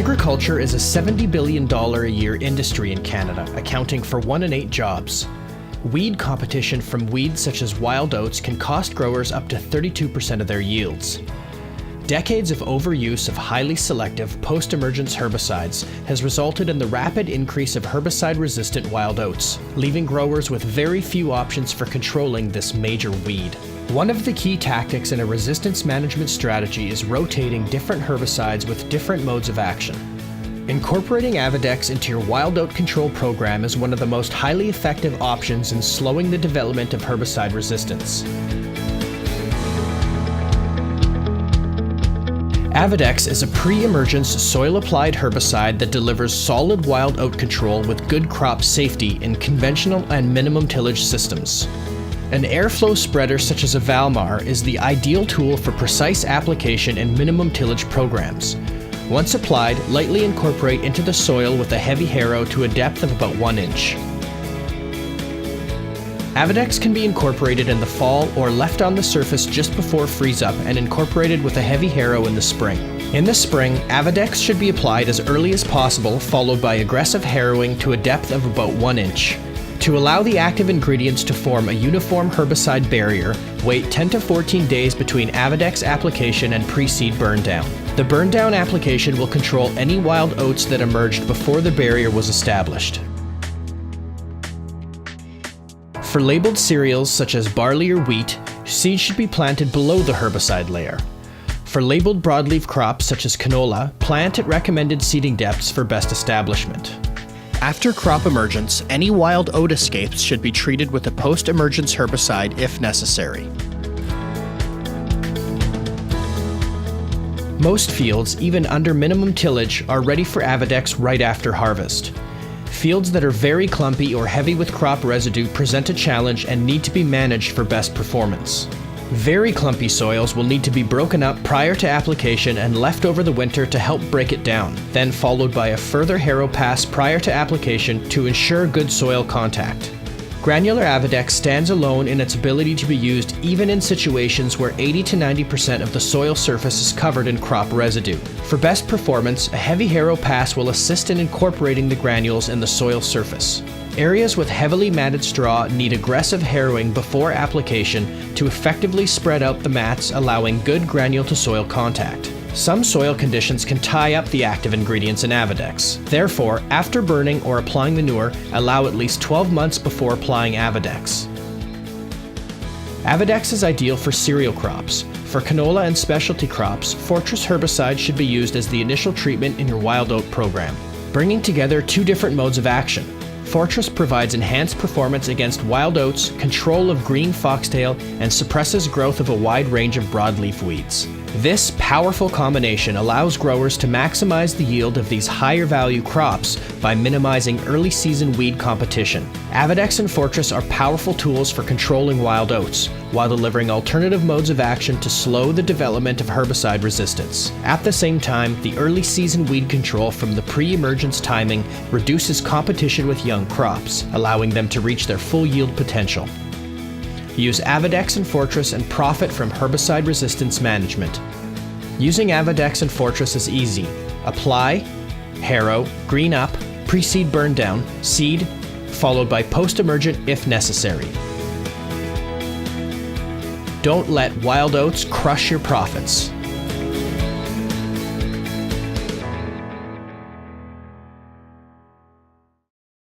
Agriculture is a $70 billion a year industry in Canada, accounting for 1 in 8 jobs. Weed competition from weeds such as wild oats can cost growers up to 32% of their yields. Decades of overuse of highly selective post-emergence herbicides has resulted in the rapid increase of herbicide-resistant wild oats, leaving growers with very few options for controlling this major weed. One of the key tactics in a resistance management strategy is rotating different herbicides with different modes of action. Incorporating Avadex into your wild oat control program is one of the most highly effective options in slowing the development of herbicide resistance. Avadex is a pre-emergence soil-applied herbicide that delivers solid wild oat control with good crop safety in conventional and minimum tillage systems. An airflow spreader such as a Valmar is the ideal tool for precise application in minimum tillage programs. Once applied, lightly incorporate into the soil with a heavy harrow to a depth of about 1 inch. Avadex can be incorporated in the fall or left on the surface just before freeze-up and incorporated with a heavy harrow in the spring. In the spring, Avadex should be applied as early as possible, followed by aggressive harrowing to a depth of about 1 inch. To allow the active ingredients to form a uniform herbicide barrier, wait 10 to 14 days between Avadex application and pre-seed burn down. The burn down application will control any wild oats that emerged before the barrier was established. For labeled cereals such as barley or wheat, seeds should be planted below the herbicide layer. For labeled broadleaf crops such as canola, plant at recommended seeding depths for best establishment. After crop emergence, any wild oat escapes should be treated with a post-emergence herbicide if necessary. Most fields, even under minimum tillage, are ready for Avadex right after harvest. Fields that are very clumpy or heavy with crop residue present a challenge and need to be managed for best performance. Very clumpy soils will need to be broken up prior to application and left over the winter to help break it down, then followed by a further harrow pass prior to application to ensure good soil contact. Granular Avadex stands alone in its ability to be used even in situations where 80 to 90% of the soil surface is covered in crop residue. For best performance, a heavy harrow pass will assist in incorporating the granules in the soil surface. Areas with heavily matted straw need aggressive harrowing before application to effectively spread out the mats, allowing good granule-to-soil contact. Some soil conditions can tie up the active ingredients in Avadex. Therefore, after burning or applying manure, allow at least 12 months before applying Avadex. Avadex is ideal for cereal crops. For canola and specialty crops, Fortress herbicide should be used as the initial treatment in your wild oat program. Bringing together two different modes of action. Fortress provides enhanced performance against wild oats, control of green foxtail, and suppresses growth of a wide range of broadleaf weeds. This powerful combination allows growers to maximize the yield of these higher value crops by minimizing early season weed competition. Avadex and Fortress are powerful tools for controlling wild oats, while delivering alternative modes of action to slow the development of herbicide resistance. At the same time, the early season weed control from the pre-emergence timing reduces competition with young crops, allowing them to reach their full yield potential. Use Avadex and Fortress and profit from herbicide resistance management. Using Avadex and Fortress is easy. Apply, harrow, green up, pre-seed burn down, seed, followed by post-emergent if necessary. Don't let wild oats crush your profits.